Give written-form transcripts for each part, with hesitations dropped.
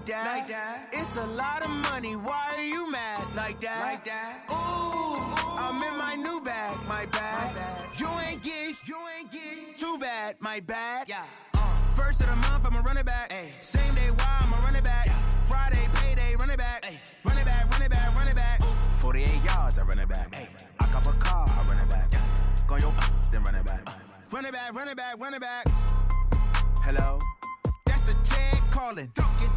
that. It's a lot of money. Why are you mad like that? Ooh, I'm in my new bag, my bad. You ain't get too bad, my bad. Yeah. First of the month, I'ma run it back. Ay. Same day, why I'ma run it back. Friday, payday, run it back. Ay. Run it back, run it back, run it back. 48 yards, I run it back. Ay. I cop a car, I run it back. Go yo, then run it back. Run it back, run it back, run it back. Hello? That's the jag calling.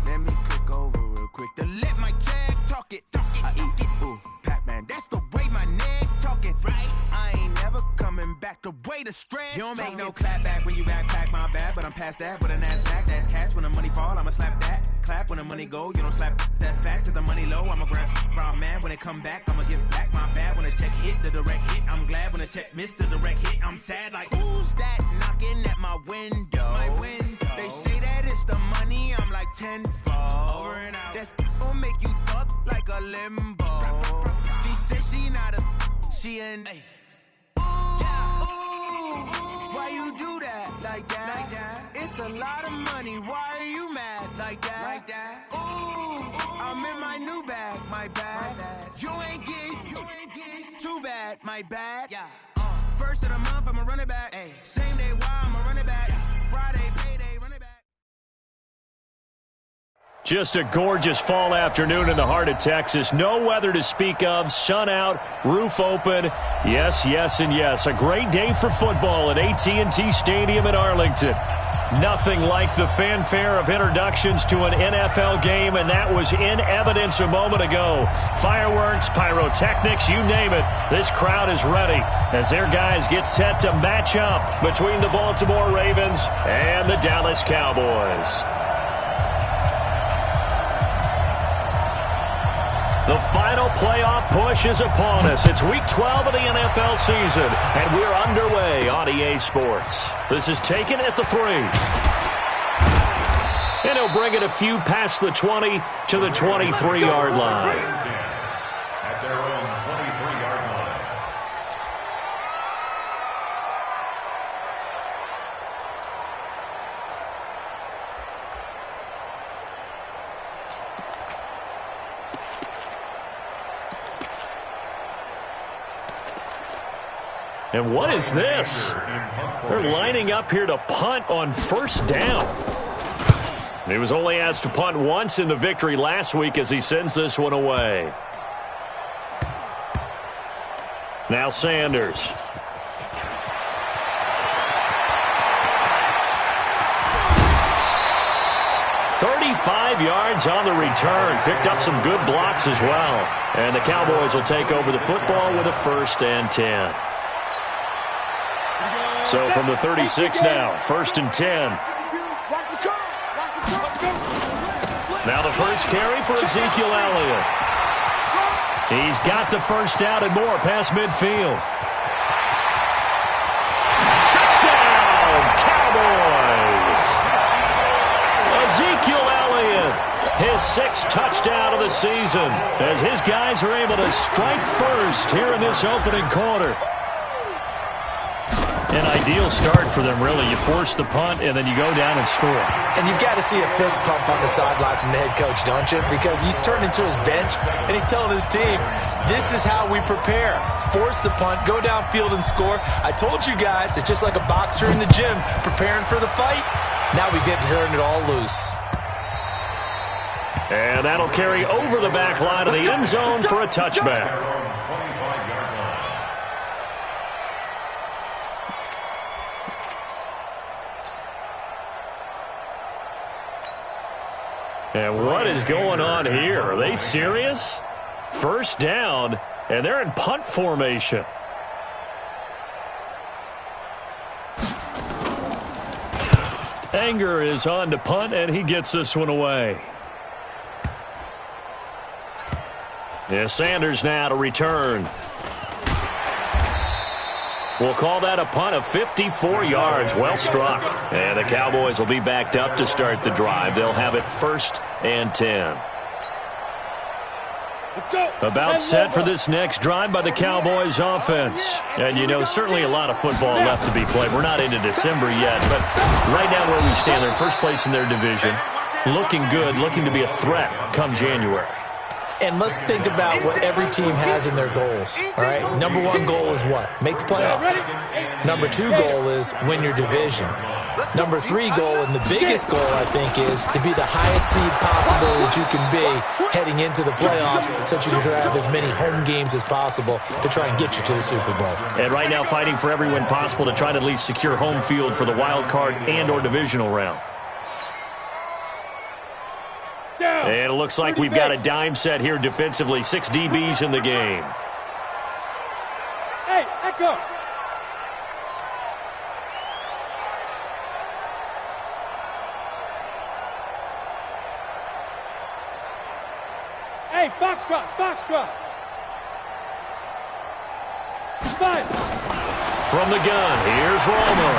Let me click over real quick to let my jag talk it. I eat it, ooh, Pac-Man. That's the way my neck talking. Right? I ain't never coming back the way the stress. You don't make no clap back when you backpack, my bad. But I'm past that with a NASDAQ. That's cash when the money fall, I'ma slap that. Clap when the money go, you don't slap. That's facts. If the money low, I'ma grab brown man. When it come back, I'ma give back my bad. When the check hit, the direct hit. I'm glad when the check missed the direct hit. I'm sad like, who's that knocking at my window? My window. They say that it's the money, I'm like tenfold. Over and out. That's gon' make you up like a limbo. She said she not a, she an. Ooh, why you do that like that? It's a lot of money. Why are you mad like that? Ooh, I'm in my new bag, my bad. You ain't get too bad, my bad. Yeah. First of the month, I'ma run it back. Ay. Same day, why I'ma run it back. Friday, payday, run it back. Just a gorgeous fall afternoon in the heart of Texas. No weather to speak of. Sun out, roof open. Yes, yes, and yes. A great day for football at AT&T Stadium in Arlington. Nothing like the fanfare of introductions to an NFL game, and that was in evidence a moment ago. Fireworks, pyrotechnics, you name it. This crowd is ready as their guys get set to match up between the Baltimore Ravens and the Dallas Cowboys. The final playoff push is upon us. It's Week 12 of the NFL season, and we're underway on EA Sports. This is taken at the 3. And he'll bring it a few past the 20 to the 23-yard line. At their own 23-yard line. And what is this? They're lining up here to punt on first down. He was only asked to punt once in the victory last week as he sends this one away. Now Sanders. "35 yards on the return. Picked up some good blocks as well. And the Cowboys will take over the football with a 1st and 10. So from the 36 now, 1st and 10. Now the first carry for Ezekiel Elliott. He's got the first down and more past midfield. Touchdown, Cowboys! Ezekiel Elliott, his 6th touchdown of the season, as his guys are able to strike first here in this opening quarter. An ideal start for them, really. You force the punt, and then you go down and score. And you've got to see a fist pump on the sideline from the head coach, don't you? Because he's turned into his bench, and he's telling his team, this is how we prepare. Force the punt, go downfield and score. I told you guys, it's just like a boxer in the gym preparing for the fight. Now we get to turn it all loose. And that'll carry over the back line of the end zone for a touchback. And what is going on here? Are they serious? First down, and they're in punt formation. Anger is on to punt, and he gets this one away. Yeah, Sanders now to return. We'll call that a punt of 54 yards. Well struck. And the Cowboys will be backed up to start the drive. They'll have it 1st and 10. About set for this next drive by the Cowboys offense. And, you know, certainly a lot of football left to be played. We're not into December yet, but right now where we stand, they're first place in their division. looking good, looking to be a threat come January. And let's think about what every team has in their goals, all right? Number one goal is what? Make the playoffs. Number two goal is win your division. Number three goal, and the biggest goal, I think, is to be the highest seed possible that you can be heading into the playoffs so that you can have as many home games as possible to try and get you to the Super Bowl. And right now fighting for every win possible to try to at least secure home field for the wild card and or divisional round. And it looks like we've got a dime set here defensively. 6 DBs in the game. Hey, echo. Hey, foxtrot, foxtrot. 5. From the gun, here's Romo.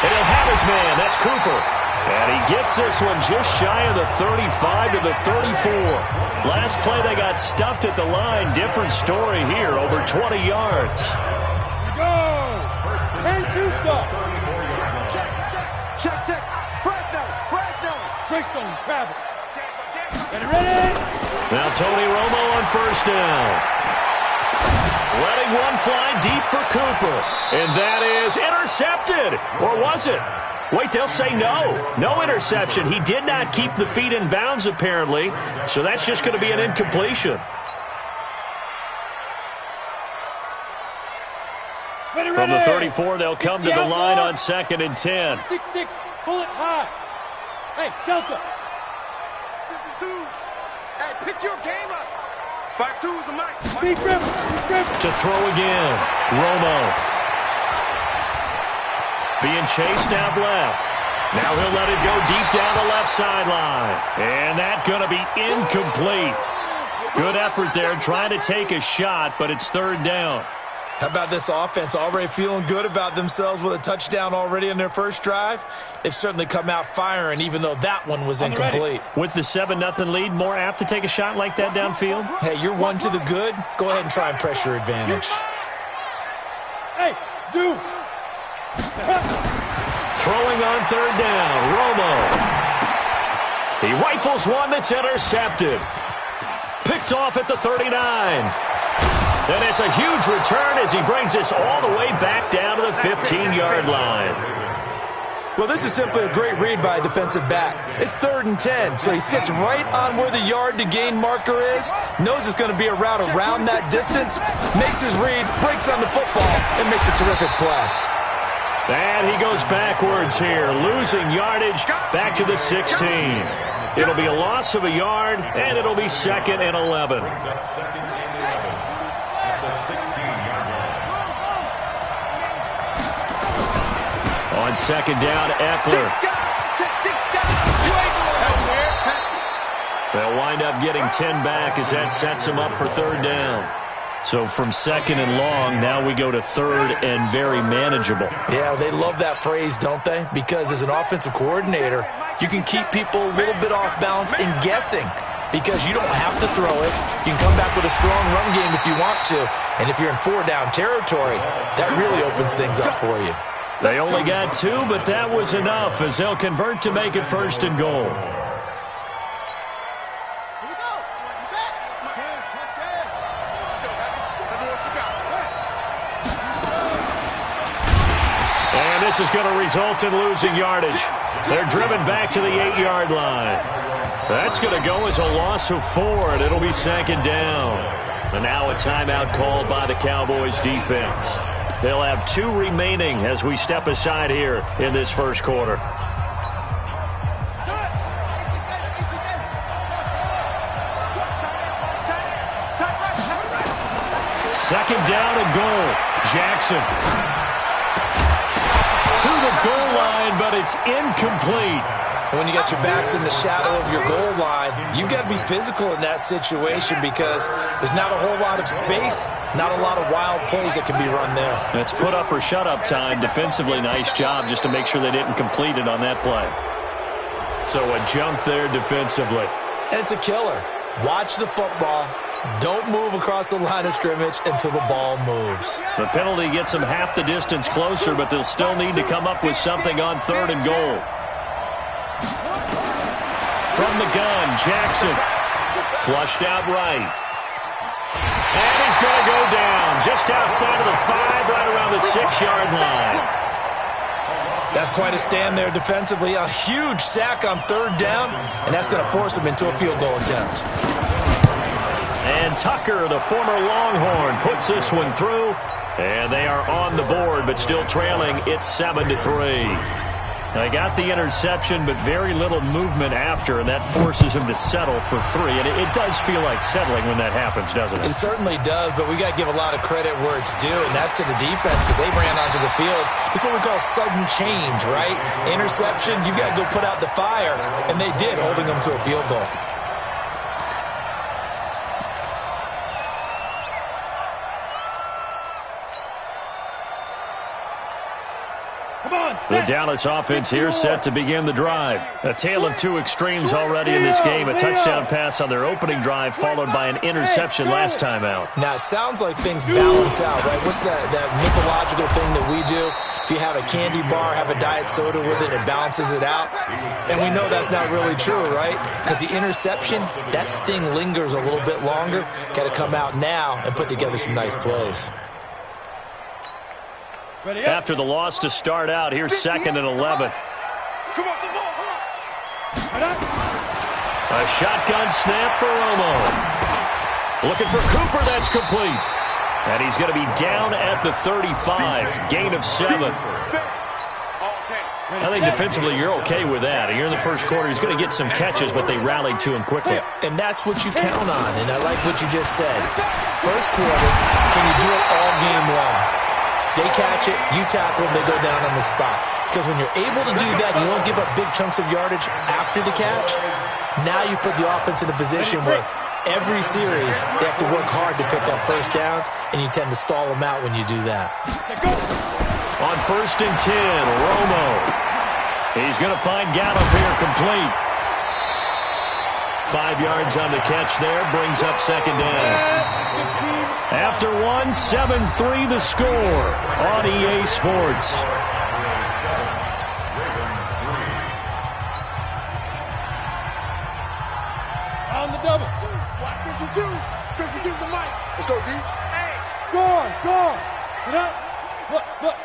And he'll have his man. That's Cooper. And he gets this one just shy of the 35 to the 34. Last play, they got stuffed at the line. Different story here, over 20 yards. Go! 10-2 stop. Check. Fresno. Greystone, travel. Get ready. Now Tony Romo on first down. Letting one fly deep for Cooper. And that is intercepted. Or was it? Wait, they'll say no. No interception. He did not keep the feet in bounds, apparently. So that's just going to be an incompletion. From the 34, they'll come to the line on 2nd and 10. 6-6, pull it high. Hey, Delta. 52. Hey, pick your game up. 5-2 is the mic. Be grip. To throw again. Romo. Being chased out left. Now he'll let it go deep down the left sideline. And that's going to be incomplete. Good effort there trying to take a shot, but it's 3rd down. How about this offense already feeling good about themselves with a touchdown already in their first drive? They've certainly come out firing, even though that one was incomplete. With the 7-0 lead, more apt to take a shot like that downfield? Hey, you're one to the good. Go ahead and try and press your advantage. Hey, Zoo. Throwing on 3rd down, Romo. He rifles one that's intercepted. Picked off at the 39. And it's a huge return as he brings this all the way back down to the 15-yard line. Well, this is simply a great read by a defensive back. It's 3rd and 10, so he sits right on where the yard-to-gain marker is, knows it's going to be a route around that distance, makes his read, breaks on the football, and makes a terrific play. And he goes backwards here, losing yardage back to the 16. It'll be a loss of a yard, and it'll be 2nd and 11. On 2nd down, Eckler. They'll wind up getting 10 back as that sets him up for 3rd down. So from 2nd and long, now we go to 3rd and very manageable. Yeah, they love that phrase, don't they? Because as an offensive coordinator, you can keep people a little bit off balance and guessing because you don't have to throw it. You can come back with a strong run game if you want to. And if you're in 4-down territory, that really opens things up for you. They only got 2, but that was enough as they'll convert to make it 1st and goal. And this is going to result in losing yardage. They're driven back to the 8-yard line. That's going to go as a loss of 4, and it'll be 2nd down. And now a timeout called by the Cowboys defense. They'll have 2 remaining as we step aside here in this first quarter. Second down and goal. Jackson. To the goal line, but it's incomplete. When you got your backs in the shadow of your goal line, you've got to be physical in that situation because there's not a whole lot of space, not a lot of wild plays that can be run there. That's put up or shut up time. Defensively, nice job just to make sure they didn't complete it on that play. So a jump there defensively. And it's a killer. Watch the football. Don't move across the line of scrimmage until the ball moves. The penalty gets them half the distance closer, but they'll still need to come up with something on 3rd and goal. From the gun, Jackson. Flushed out right. And he's going to go down just outside of the 5, right around the 6-yard line. That's quite a stand there defensively. A huge sack on 3rd down, and that's going to force him into a field goal attempt. And Tucker, the former Longhorn, puts this one through. And they are on the board, but still trailing. It's 7-3. They got the interception, but very little movement after, and that forces him to settle for 3. And it does feel like settling when that happens, doesn't it? It certainly does, but we got to give a lot of credit where it's due, and that's to the defense because they ran onto the field. It's what we call sudden change, right? Interception, you got to go put out the fire, and they did, holding them to a field goal. The Dallas offense here set to begin the drive. A tale of 2 extremes already in this game. A touchdown pass on their opening drive followed by an interception last time out. Now, it sounds like things balance out, right? What's that mythological thing that we do? If you have a candy bar, have a diet soda with it, it balances it out. And we know that's not really true, right? Because the interception, that sting lingers a little bit longer. Got to come out now and put together some nice plays. After the loss to start out, here's 2nd and 11. Come on, the ball, come on. A shotgun snap for Romo. Looking for Cooper, that's complete. And he's going to be down at the 35, gain of 7. I think defensively you're okay with that. Here in the first quarter, he's going to get some catches, but they rallied to him quickly. And that's what you count on, and I like what you just said. First quarter, can you do it all game long? They catch it, you tackle them, they go down on the spot. Because when you're able to do that, you don't give up big chunks of yardage after the catch. Now you put the offense in a position where every series they have to work hard to pick up first downs, and you tend to stall them out when you do that. On 1st and 10, Romo. He's going to find Gallup here complete. 5 yards on the catch there, brings up 2nd down. After 1, 7-3 the score on EA Sports. On the double. 52's the mic. Let's go, D. Hey. Go. Look.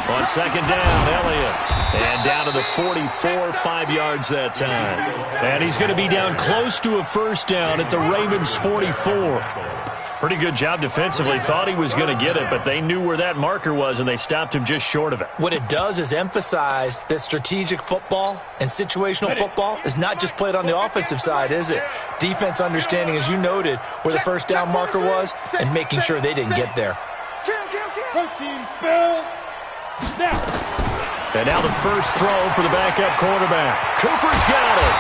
On 2nd down, Elliott. And down to the 44, 5 yards that time. And he's going to be down close to a first down at the Ravens' 44. Pretty good job defensively. Thought he was going to get it, but they knew where that marker was, and they stopped him just short of it. What it does is emphasize that strategic football and situational football is not just played on the offensive side, is it? Defense understanding, as you noted, where the first down marker was and making sure they didn't get there. Protein spill. Now. And now the first throw for the backup quarterback. Cooper's got it.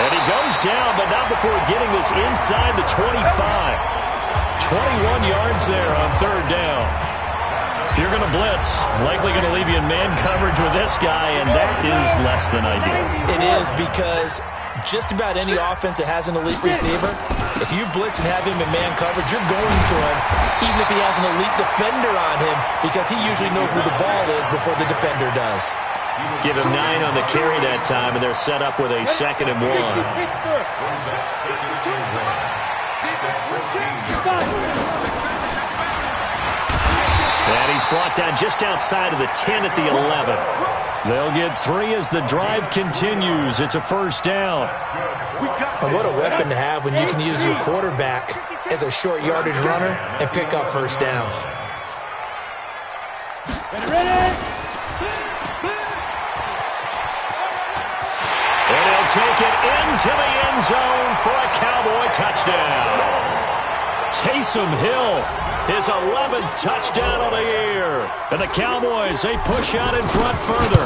And he goes down, but not before getting this inside the 25. 21 yards there on 3rd down. If you're going to blitz, likely going to leave you in man coverage with this guy, and that is less than ideal. It is, because just about any offense that has an elite receiver, if you blitz and have him in man coverage, you're going to him, even if he has an elite defender on him, because he usually knows where the ball is before the defender does. Give him 9 on the carry that time, and they're set up with a 2nd and 1. And he's brought down just outside of the 10 at the 11. They'll get 3 as the drive continues. It's a first down. And what a weapon to have when you can use your quarterback as a short yardage runner and pick up first downs. Ready? And he'll take it into the end zone for a Cowboy touchdown. Taysom Hill, his 11th touchdown of the year. And the Cowboys, they push out in front further.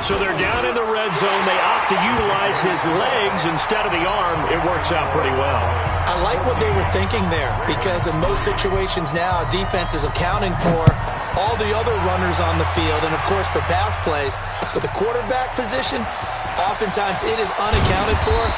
So they're down in the red zone. They opt to utilize his legs instead of the arm. It works out pretty well. I like what they were thinking there, because in most situations now, defense is accounting for all the other runners on the field, and of course for pass plays. But the quarterback position, oftentimes it is unaccounted for.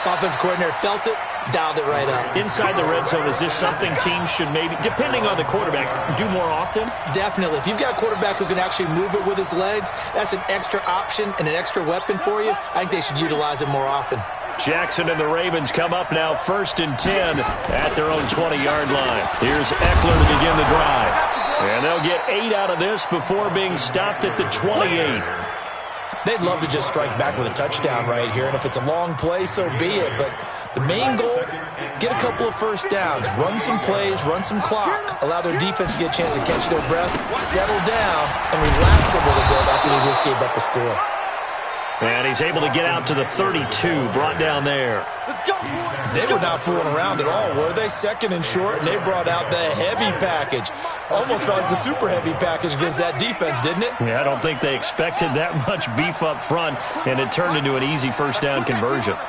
Offense coordinator felt it, dialed it right up. Inside the red zone, is this something teams should maybe, depending on the quarterback, do more often? Definitely. If you've got a quarterback who can actually move it with his legs, that's an extra option and an extra weapon for you. I think they should utilize it more often. Jackson and the Ravens come up now 1st and 10 at their own 20-yard line. Here's Eckler to begin the drive. And they'll get 8 out of this before being stopped at the 28. They'd love to just strike back with a touchdown right here, and if it's a long play, so be it. But the main goal, get a couple of first downs, run some plays, run some clock, allow their defense to get a chance to catch their breath, settle down, and relax a little bit after they just gave up a score. And he's able to get out to the 32, brought down there. They were not fooling around at all, were they? 2nd and short, and they brought out the heavy package. Almost felt like the super heavy package against that defense, didn't it? Yeah, I don't think they expected that much beef up front, and it turned into an easy first down conversion.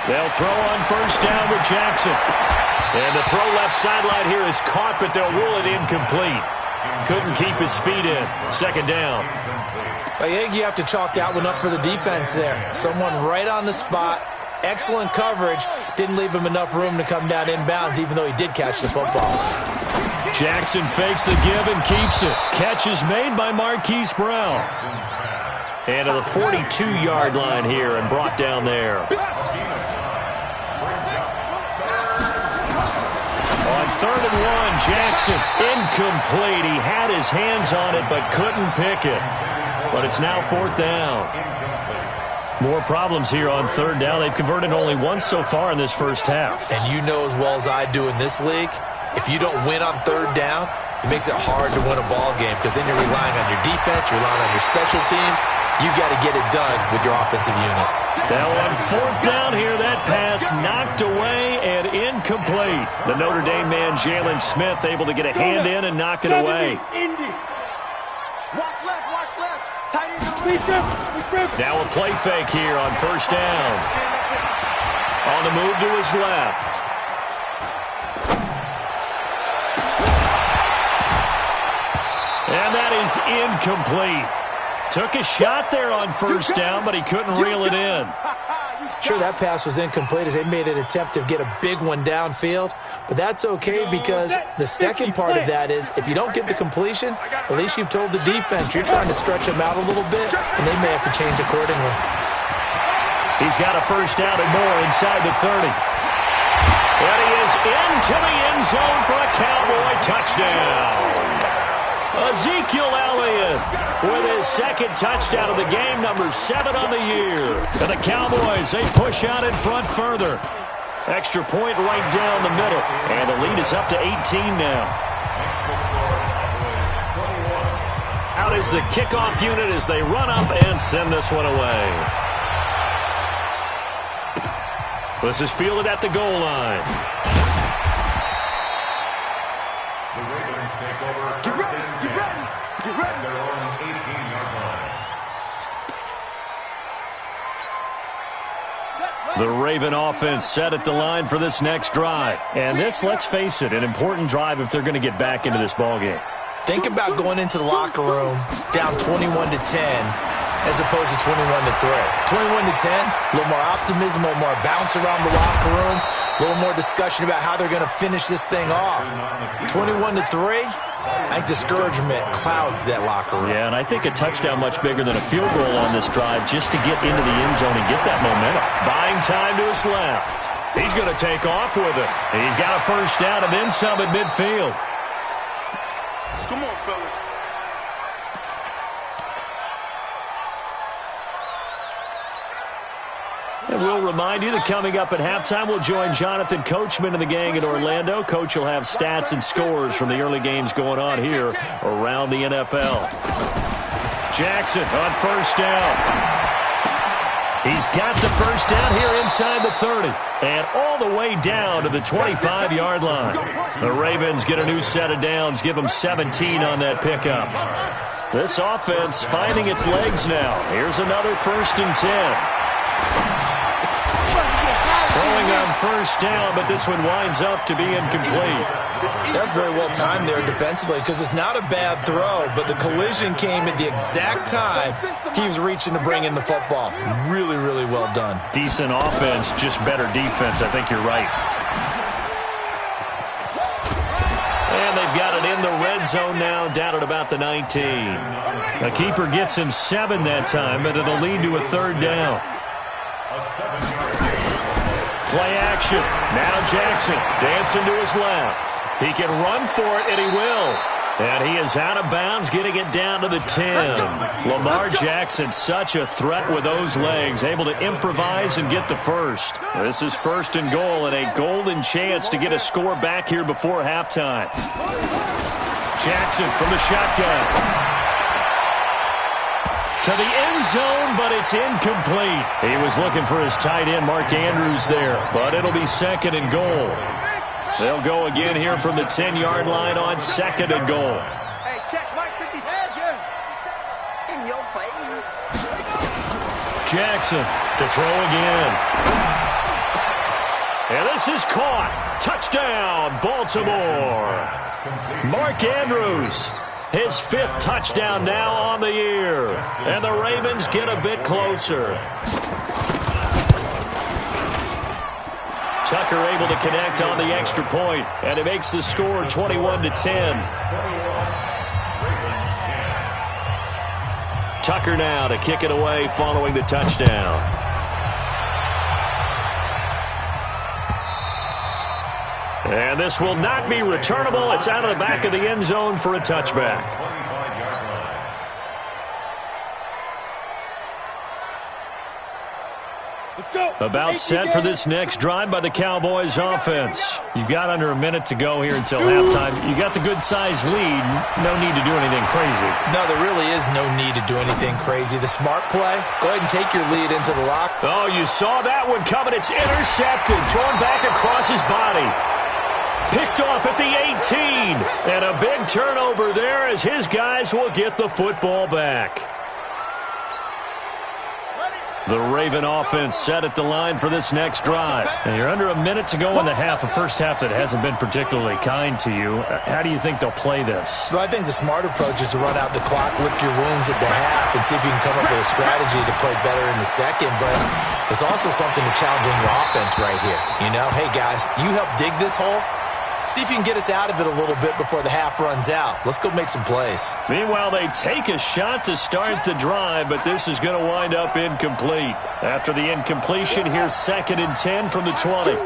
They'll throw on first down with Jackson. And the throw left sideline here is caught, but they'll rule it incomplete. Couldn't keep his feet in. 2nd down. I think you have to chalk that one up for the defense there. Someone right on the spot. Excellent coverage. Didn't leave him enough room to come down inbounds, even though he did catch the football. Jackson fakes the give and keeps it. Catch is made by Marquise Brown. And to the 42-yard line here and brought down there. On 3rd and 1, Jackson incomplete. He had his hands on it but couldn't pick it. But it's now 4th down. More problems here on 3rd down. They've converted only once so far in this first half. And you know as well as I do in this league, if you don't win on 3rd down, it makes it hard to win a ball game because then you're relying on your defense, you're relying on your special teams. You've got to get it done with your offensive unit. Now on 4th down here, that pass knocked away and incomplete. The Notre Dame man, Jalen Smith, able to get a hand in and knock it away. Watch left, watch left. Tight end. Now a play fake here on 1st down. On the move to his left. And that is incomplete. Took a shot there on 1st down, but he couldn't reel it in. Sure, that pass was incomplete as they made an attempt to get a big one downfield, but that's okay because the second part of that is if you don't get the completion, at least you've told the defense you're trying to stretch them out a little bit, and they may have to change accordingly. He's got a first down and more inside the 30. And he is into the end zone for a Cowboy touchdown. Ezekiel Elliott with his 2nd touchdown of the game, number 7 on the year. And the Cowboys, they push out in front further. Extra point right down the middle. And the lead is up to 18 now. Out is the kickoff unit as they run up and send this one away. This is fielded at the goal line. The Ravens take over. Get ready, get ready, get ready. Their own 18-yard line. The Raven offense set at the line for this next drive. And this, let's face it, an important drive if they're going to get back into this ballgame. Think about going into the locker room down 21-10 as opposed to 21-3. 21-10, a little more optimism, a little more bounce around the locker room, a little more discussion about how they're going to finish this thing off. 21-3, I think discouragement clouds that locker room. Yeah, and I think a touchdown much bigger than a field goal on this drive just to get into the end zone and get that momentum. Buying time to his left. He's going to take off with it. He's got a first down and then some at midfield. Come on, fellas. And we'll remind you that coming up at halftime, we'll join Jonathan Coachman and the gang in Orlando. Coach will have stats and scores from the early games going on here around the NFL. Jackson on first down. He's got the first down here inside the 30. And all the way down to the 25-yard line. The Ravens get a new set of downs, give them 17 on that pickup. This offense finding its legs now. Here's another 1st and 10. Throwing on first down, but this one winds up to be incomplete. That's very well timed there defensively because it's not a bad throw, but the collision came at the exact time he was reaching to bring in the football. Really, really well done. Decent offense, just better defense. I think you're right. And they've got it in the red zone now, down at about the 19. The keeper gets him 7 that time, but it'll lead to a third down. Play action. Now Jackson dancing to his left. He can run for it, and he will. And he is out of bounds, getting it down to the 10. Lamar Jackson, such a threat with those legs, able to improvise and get the first. This is 1st and goal, and a golden chance to get a score back here before halftime. Jackson from the shotgun. To the end zone, but it's incomplete. He was looking for his tight end, Mark Andrews, there, but it'll be 2nd and goal. They'll go again here from the 10-yard line on 2nd and goal. Hey, check Mike 57. In your face. Jackson to throw again. And this is caught. Touchdown, Baltimore. Mark Andrews, his 5th touchdown now on the year. And the Ravens get a bit closer. Tucker able to connect on the extra point, and it makes the score 21-10. Tucker now to kick it away following the touchdown. And this will not be returnable. It's out of the back of the end zone for a touchback. About set for this next drive by the Cowboys offense. You've got under a minute to go here until halftime. You got the good-sized lead. No need to do anything crazy. No, there really is no need to do anything crazy. The smart play, go ahead and take your lead into the lock. Oh, you saw that one coming. It's intercepted. Thrown back across his body. Picked off at the 18. And a big turnover there as his guys will get the football back. The Raven offense set at the line for this next drive. And you're under a minute to go in the half, a first half that hasn't been particularly kind to you. How do you think they'll play this? Well, I think the smart approach is to run out the clock, lick your wounds at the half, and see if you can come up with a strategy to play better in the second. But there's also something to challenging your offense right here. You know, hey, guys, you help dig this hole. See if you can get us out of it a little bit before the half runs out. Let's go make some plays. Meanwhile, they take a shot to start the drive, but this is going to wind up incomplete. After the incompletion, here's 2nd and 10 from the 20.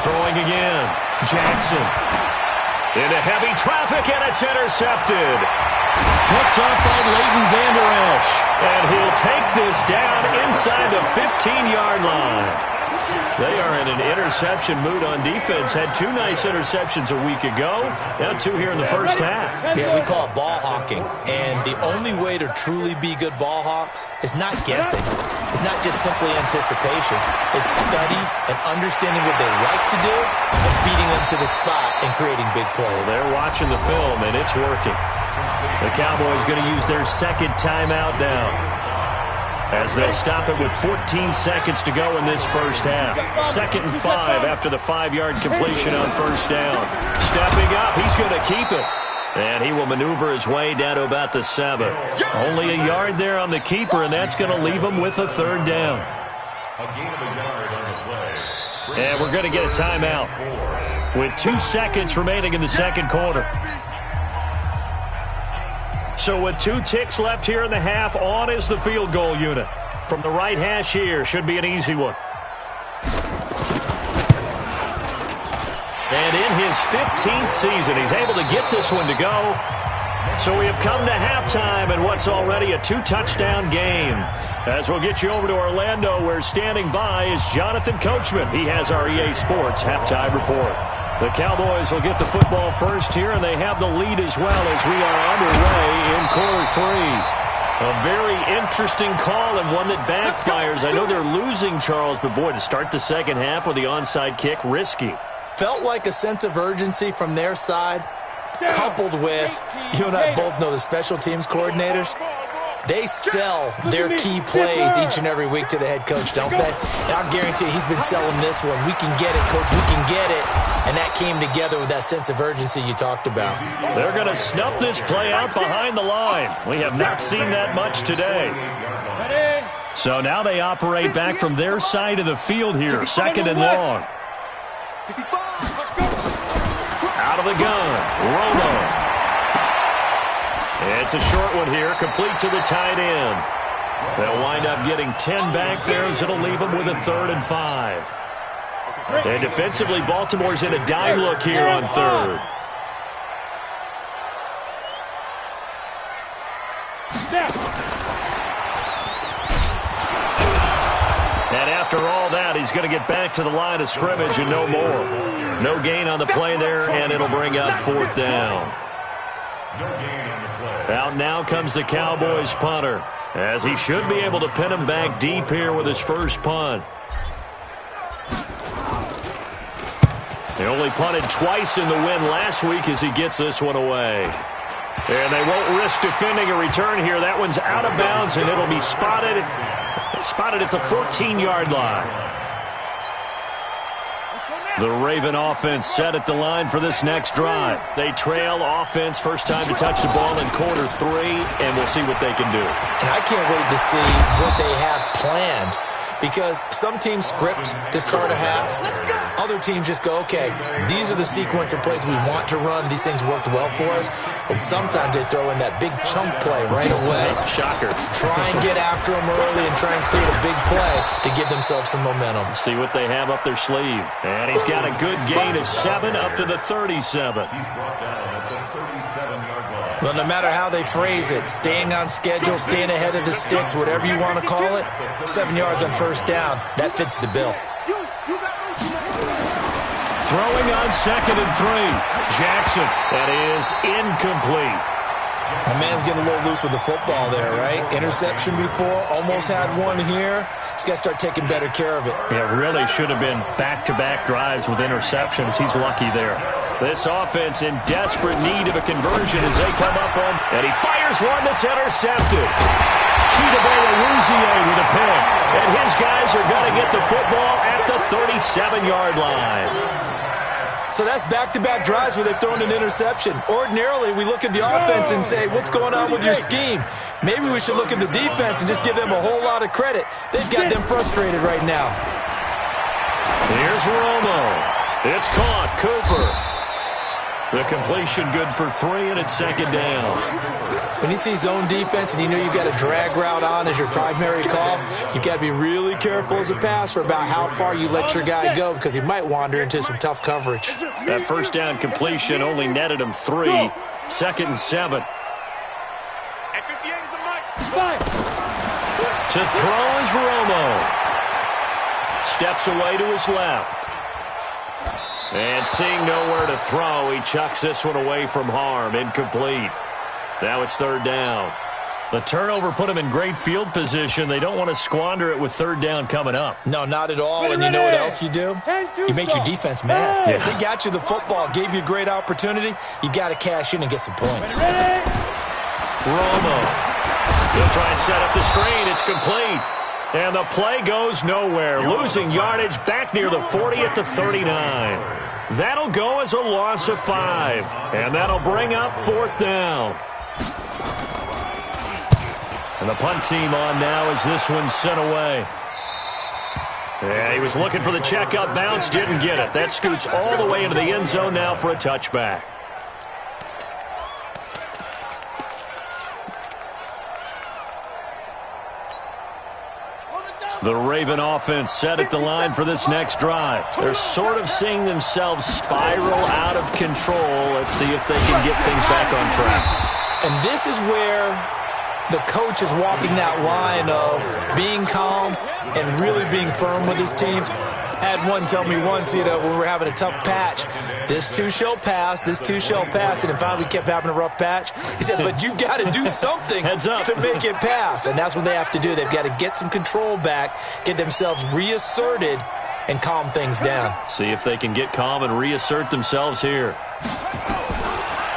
Throwing again. Jackson. Into heavy traffic, and it's intercepted. Picked up by Leighton Vander Esch. And he'll take this down inside the 15-yard line. They are in an interception mood on defense. Had 2 nice interceptions a week ago. Now 2 here in the first half. Yeah, we call it ball hawking. And the only way to truly be good ball hawks is not guessing. It's not just simply anticipation. It's study and understanding what they like to do and beating them to the spot and creating big plays. Well, they're watching the film, and it's working. The Cowboys going to use their 2nd timeout now, as they'll stop it with 14 seconds to go in this first half. 2nd and 5 after the 5-yard completion on first down. Stepping up, he's going to keep it. And he will maneuver his way down to about the 7. Only a yard there on the keeper, and that's going to leave him with a 3rd down. And we're going to get a timeout with 2 seconds remaining in the second quarter. So with 2 ticks left here in the half, on is the field goal unit. From the right hash here, should be an easy one. And in his 15th season, he's able to get this one to go. So we have come to halftime in what's already a 2-touchdown game. As we'll get you over to Orlando, where standing by is Jonathan Coachman. He has our EA Sports halftime report. The Cowboys will get the football first here, and they have the lead as well as we are underway in quarter 3. A very interesting call and one that backfires. I know they're losing, Charles, but boy, to start the second half with the onside kick, risky. Felt like a sense of urgency from their side, coupled with, you and I both know the special teams coordinators, They sell their key plays each and every week to the head coach, don't they? And I'll guarantee you he's been selling this one. We can get it, coach. We can get it. And that came together with that sense of urgency you talked about. They're going to snuff this play out behind the line. We have not seen that much today. So now they operate back from their side of the field here, second and long. Out of the gun, Romo. It's a short one here, complete to the tight end. They'll wind up getting 10 back there as it'll leave them with a 3rd and 5. And defensively, Baltimore's in a dime look here on 3rd. And after all that, he's going to get back to the line of scrimmage and no more. No gain on the play there, and it'll bring up 4th down. Out now comes the Cowboys punter, as he should be able to pin him back deep here with his first punt. He only punted twice in the win last week as he gets this one away. And they won't risk defending a return here. That one's out of bounds, and it'll be spotted at the 14-yard line. The Raven offense set at the line for this next drive. They trail offense, first time to touch the ball in quarter 3, and we'll see what they can do. And I can't wait to see what they have planned, because some teams script to start a half. Other teams just go, okay, these are the sequence of plays we want to run. These things worked well for us. And sometimes they throw in that big chunk play right away. Shocker. Try and get after them early and try and create a big play to give themselves some momentum. See what they have up their sleeve. And he's got a good gain of 7 up to the 37. He's brought down at the 37-yard line. Well, no matter how they phrase it, staying on schedule, staying ahead of the sticks, whatever you want to call it, 7 yards on first down, that fits the bill. Throwing on 2nd and 3. Jackson. That is incomplete. My man's getting a little loose with the football there, right? Interception before, almost had one here. He's got to start taking better care of it. Yeah, really should have been back-to-back drives with interceptions. He's lucky there. This offense in desperate need of a conversion as they come up on, and he fires one that's intercepted. Chidobe-Awuzie with a pick, and his guys are going to get the football at the 37-yard line. So that's back-to-back drives where they've thrown an interception. Ordinarily, we look at the offense and say, what's going on with your scheme? Maybe we should look at the defense and just give them a whole lot of credit. They've got them frustrated right now. Here's Romo. It's caught. Cooper. The completion good for 3, and it's 2nd down. When you see zone defense and you know you've got a drag route on as your primary call, you've got to be really careful as a passer about how far you let your guy go, because he might wander into some tough coverage. That first down completion only netted him 3. 2nd and 7. To throw is Romo. Steps away to his left. And seeing nowhere to throw, he chucks this one away from harm. Incomplete. Now it's 3rd down. The turnover put him in great field position. They don't want to squander it with 3rd down coming up. No, not at all. And you know what else you do? You make your defense mad. Yeah. They got you the football, gave you a great opportunity. You got to cash in and get some points. Romo. He'll try and set up the screen. It's complete. And the play goes nowhere. Losing yardage back near the 40 at the 39. That'll go as a loss of 5. And that'll bring up 4th down. And the punt team on now as this one's sent away. Yeah, he was looking for the checkup bounce, didn't get it. That scoots all the way into the end zone now for a touchback. The Raven offense set at the line for this next drive. They're sort of seeing themselves spiral out of control. Let's see if they can get things back on track. And this is where the coach is walking that line of being calm and really being firm with his team. I had one tell me once, when we were having a tough patch, this too shall pass, this too shall pass, and then finally we kept having a rough patch. He said, but you've got to do something to make it pass, and that's what they have to do. They've got to get some control back, get themselves reasserted, and calm things down. See if they can get calm and reassert themselves here.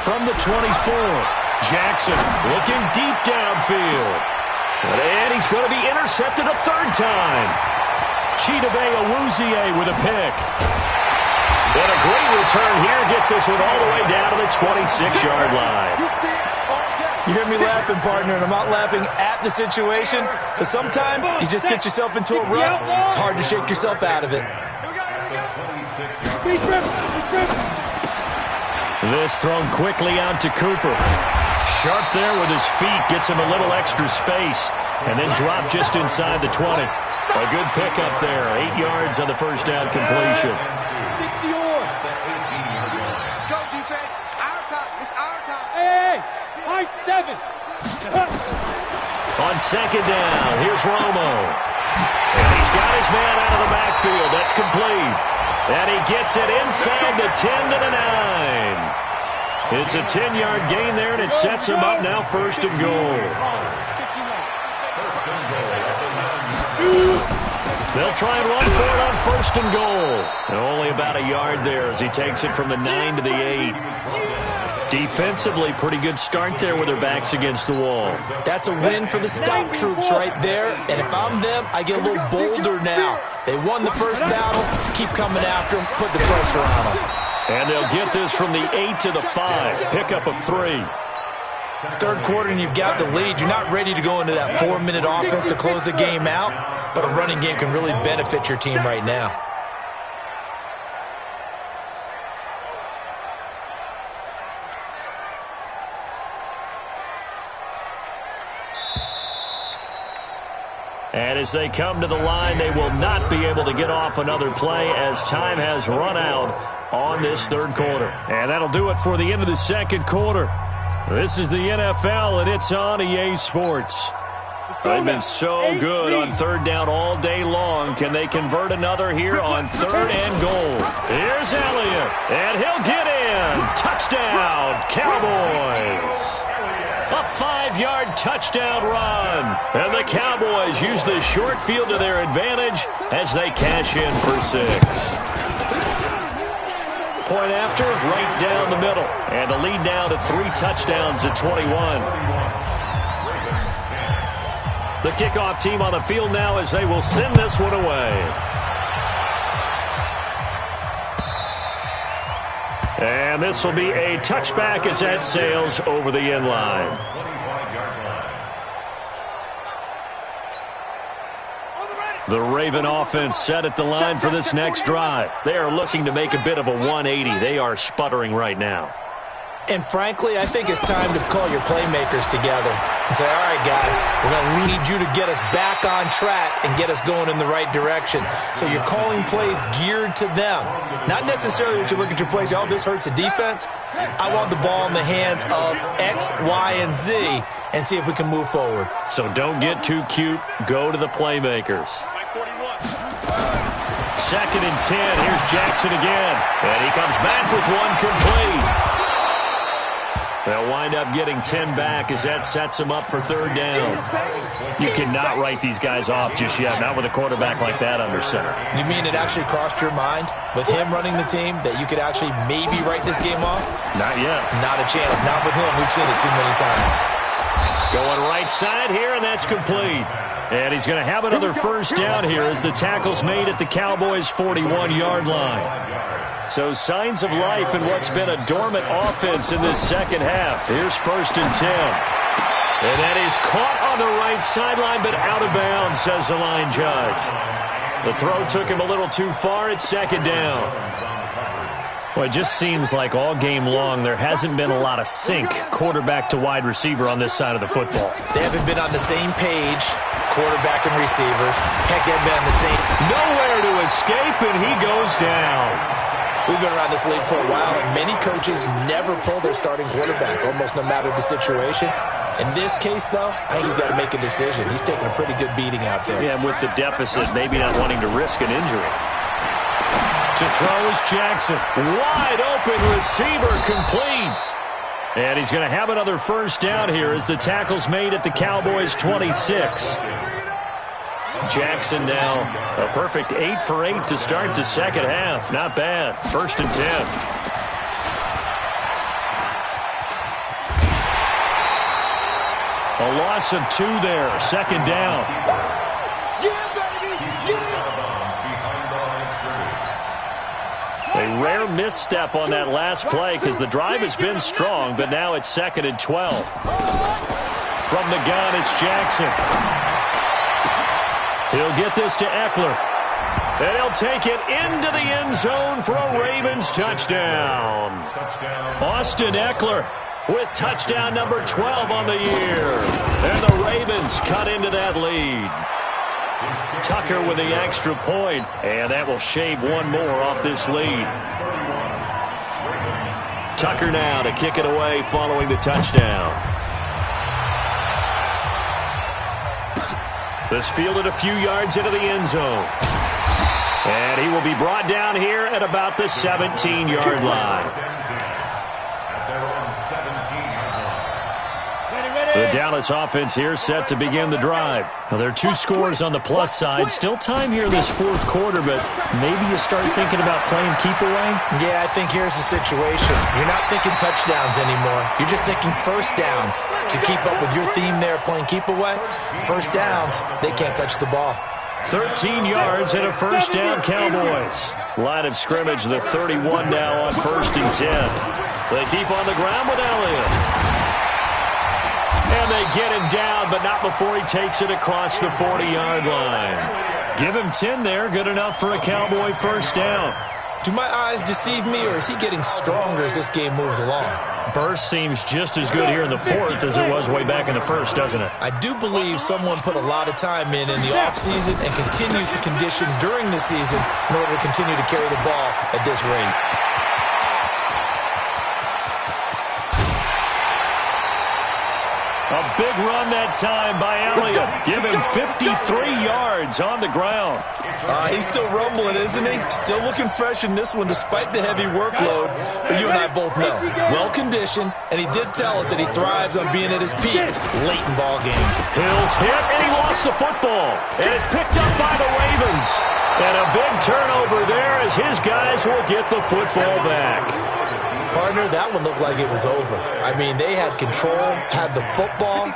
From the 24, Jackson looking deep downfield. And he's going to be intercepted a third time. Chidobe Awuzie with a pick. And a great return here gets this one all the way down to the 26-yard line. You hear me laughing, partner, and I'm not laughing at the situation, but sometimes you just get yourself into a rut. It's hard to shake yourself out of it. This thrown quickly out to Cooper. Sharp there with his feet, gets him a little extra space, and then dropped just inside the 20. A good pickup there, 8 yards on the first down completion. Let's go, defense. Our time. It's our time. Hey, high 7. On second down, here's Romo. And he's got his man out of the backfield. That's complete. And he gets it inside the 10 to the 9. It's a 10-yard gain there, and it sets him up now first and goal. They'll try and run for it on first and goal. And only about a yard there as he takes it from the 9 to the 8. Defensively, pretty good start there with their backs against the wall. That's a win for the stop troops right there. And if I'm them, I get a little bolder now. They won the first battle. Keep coming after them. Put the pressure on them. And they'll get this from the 8 to the 5. Pickup of 3. Third quarter and you've got the lead. You're not ready to go into that 4-minute offense to close the game out, but a running game can really benefit your team right now. And as they come to the line, they will not be able to get off another play as time has run out on this third quarter. And that'll do it for the end of the second quarter. This is the NFL, and it's on EA Sports. They've been so good on third down all day long. Can they convert another here on third and goal? Here's Elliott, and he'll get in. Touchdown, Cowboys. A 5-yard touchdown run. And the Cowboys use the short field to their advantage as they cash in for 6. Point after, right down the middle. And the lead now to 3 touchdowns at 21. The kickoff team on the field now as they will send this one away. And this will be a touchback as that sails over the end line. The Raven offense set at the line for this next drive. They are looking to make a bit of a 180. They are sputtering right now. And frankly, I think it's time to call your playmakers together and say, all right, guys, we're going to need you to get us back on track and get us going in the right direction. So you're calling plays geared to them. Not necessarily that you look at your plays, oh, this hurts the defense. I want the ball in the hands of X, Y, and Z and see if we can move forward. So don't get too cute. Go to the playmakers. 2nd and 10. Here's Jackson again. And he comes back with one complete. They'll wind up getting 10 back as that sets them up for third down. You cannot write these guys off just yet, not with a quarterback like that under center. You mean it actually crossed your mind with him running the team that you could actually maybe write this game off? Not yet. Not a chance. Not with him. We've seen it too many times. Going right side here, and that's complete. And he's going to have another first down here as the tackle's made at the Cowboys' 41-yard line. So signs of life in what's been a dormant offense in this second half. Here's 1st and 10. And that is caught on the right sideline, but out of bounds, says the line judge. The throw took him a little too far. It's 2nd down. Well, it just seems like all game long there hasn't been a lot of sync quarterback to wide receiver on this side of the football. They haven't been on the same page, quarterback and receivers. Heck, they've been on the same. Nowhere to escape, and he goes down. We've been around this league for a while, and many coaches never pull their starting quarterback, almost no matter the situation. In this case, though, I think he's got to make a decision. He's taking a pretty good beating out there. Yeah, with the deficit, maybe not wanting to risk an injury. To throw is Jackson. Wide open receiver, complete. And he's going to have another first down here as the tackle's made at the Cowboys' 26. Jackson now a perfect 8 for 8 to start the second half. Not bad. 1st and 10. A loss of 2 there. Second down. A rare misstep on that last play because the drive has been strong, but now it's 2nd and 12. From the gun, it's Jackson. He'll get this to Eckler. And he'll take it into the end zone for a Ravens touchdown. Austin Eckler with touchdown number 12 on the year. And the Ravens cut into that lead. Tucker with the extra point, and that will shave one more off this lead. Tucker now to kick it away following the touchdown. This fielded a few yards into the end zone. And he will be brought down here at about the 17-yard line. The Dallas offense here set to begin the drive. Now, there are 2 scores on the plus side. Still time here this 4th quarter, but maybe you start thinking about playing keep away? Yeah, I think here's the situation. You're not thinking touchdowns anymore. You're just thinking first downs. To keep up with your theme there playing keep away, first downs, they can't touch the ball. 13 yards and a first down, Cowboys. Line of scrimmage, the 31 now on 1st and 10. They keep on the ground with Elliott. And they get him down, but not before he takes it across the 40-yard line. Give him 10 there, good enough for a Cowboy first down. Do my eyes deceive me, or is he getting stronger as this game moves along? Burst seems just as good here in the 4th as it was way back in the 1st, doesn't it? I do believe someone put a lot of time in the offseason and continues to condition during the season in order to continue to carry the ball at this rate. A big run that time by Elliott. Give him 53 yards on the ground. He's still rumbling, isn't he? Still looking fresh in this one despite the heavy workload. But you and I both know, well-conditioned, and he did tell us that he thrives on being at his peak late in ball games. Hill's hit, and he lost the football. And it's picked up by the Ravens. And a big turnover there as his guys will get the football back. Partner, that one looked like it was over. I mean, they had control, had the football,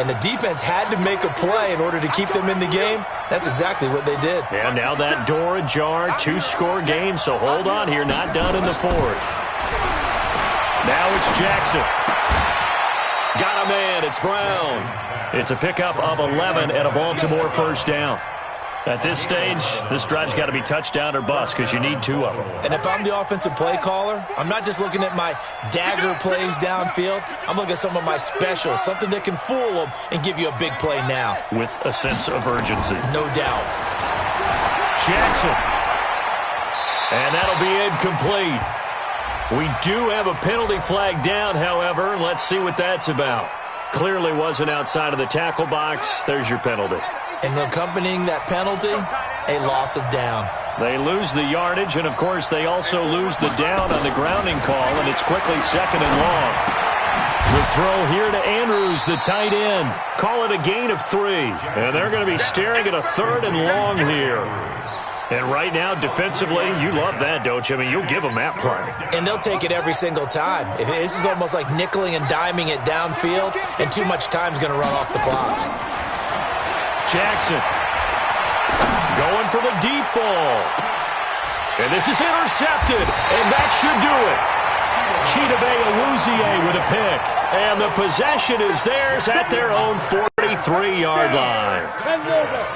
and the defense had to make a play in order to keep them in the game. That's exactly what they did. And now that door ajar, 2-score game, so hold on here, not done in the 4th. Now it's Jackson. Got a man, it's Brown. It's a pickup of 11 and a Baltimore first down. At this stage, this drive's got to be touchdown or bust because you need 2 of them. And if I'm the offensive play caller, I'm not just looking at my dagger plays downfield. I'm looking at some of my specials, something that can fool them and give you a big play now. With a sense of urgency. No doubt. Jackson. And that'll be incomplete. We do have a penalty flag down, however. Let's see what that's about. Clearly wasn't outside of the tackle box. There's your penalty. And accompanying that penalty, a loss of down. They lose the yardage, and, of course, they also lose the down on the grounding call, and it's quickly 2nd and long. The throw here to Andrews, the tight end. Call it a gain of 3. And they're going to be staring at a 3rd and long here. And right now, defensively, you love that, don't you? I mean, you'll give them that play. And they'll take it every single time. This is almost like nickeling and diming it downfield, and too much time's going to run off the clock. Jackson going for the deep ball. And this is intercepted, and that should do it. Chidobe Awuzie with a pick. And the possession is theirs at their own 43-yard line.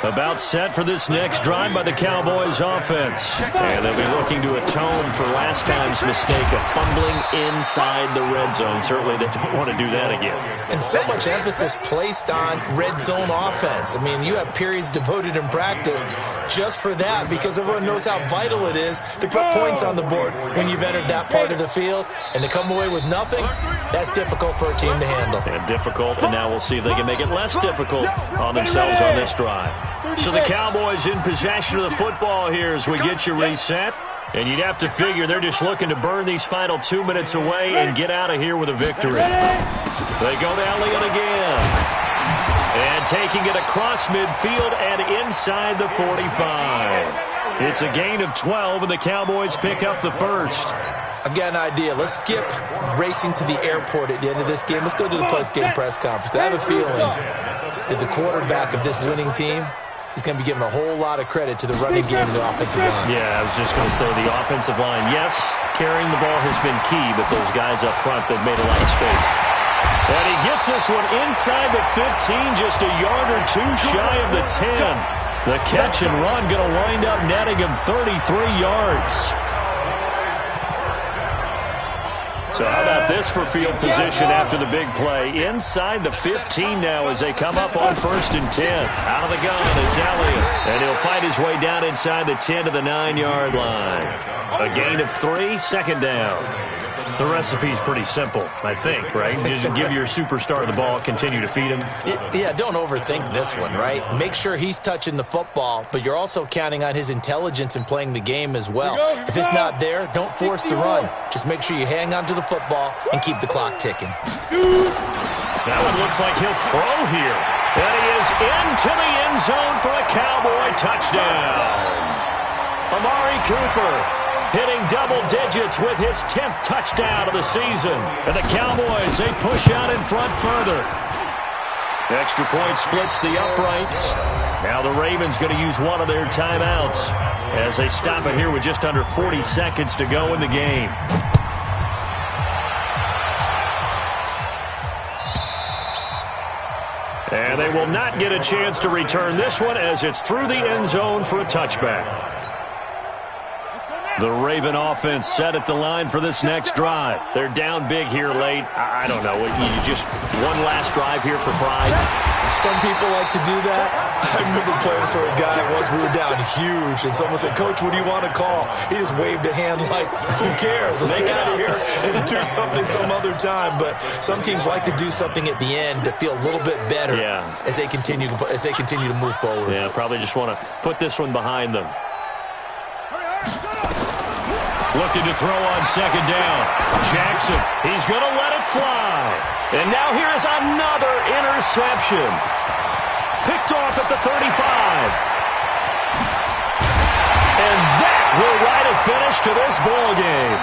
About set for this next drive by the Cowboys offense. And they'll be looking to atone for last time's mistake of fumbling inside the red zone. Certainly they don't want to do that again. And so much emphasis placed on red zone offense. I mean, you have periods devoted in practice just for that because everyone knows how vital it is to put points on the board when you've entered that part of the field. And to come away with nothing, that's difficult for a team to handle. And difficult, and now we'll see if they can make it less difficult on themselves on this drive. So the Cowboys in possession of the football here as we get you reset. And you'd have to figure they're just looking to burn these final 2 minutes away and get out of here with a victory. They go to Elliott again. And taking it across midfield and inside the 45. It's a gain of 12, and the Cowboys pick up the first. I've got an idea. Let's skip racing to the airport at the end of this game. Let's go to the post-game press conference. I have a feeling that the quarterback of this winning team is going to be given a whole lot of credit to the running game and the offensive line. Yeah, I was just going to say the offensive line, yes, carrying the ball has been key, but those guys up front, they've made a lot of space. And he gets this one inside the 15, just a yard or two shy of the 10. The catch and run going to wind up netting him 33 yards. So how about this for field position after the big play? Inside the 15 now as they come up on 1st and 10. Out of the gun, it's Elliott. And he'll fight his way down inside the 10 to the 9-yard line. A gain of 3, second down. The recipe's pretty simple, I think, right? Just give your superstar the ball, continue to feed him. Yeah, don't overthink this one, right? Make sure he's touching the football, but you're also counting on his intelligence in playing the game as well. If it's not there, don't force the run. Just make sure you hang on to the football and keep the clock ticking. That one looks like he'll throw here. And he is into the end zone for a Cowboy touchdown. Amari Cooper hitting double digits with his 10th touchdown of the season. And the Cowboys, they push out in front further. Extra point splits the uprights. Now the Ravens going to use one of their timeouts as they stop it here with just under 40 seconds to go in the game. And they will not get a chance to return this one as it's through the end zone for a touchback. The Raven offense set at the line for this next drive. They're down big here late. I don't know. You just one last drive here for pride. Some people like to do that. I remember playing for a guy once. We were down huge, and someone said, "Coach, what do you want to call?" He just waved a hand like, "Who cares? Let's get out of here and do something some other time." But some teams like to do something at the end to feel a little bit better as they continue to move forward. Yeah, probably just want to put this one behind them. Looking to throw on second down. Jackson, he's going to let it fly. And now here is another interception. Picked off at the 35. And that will write a finish to this ball game.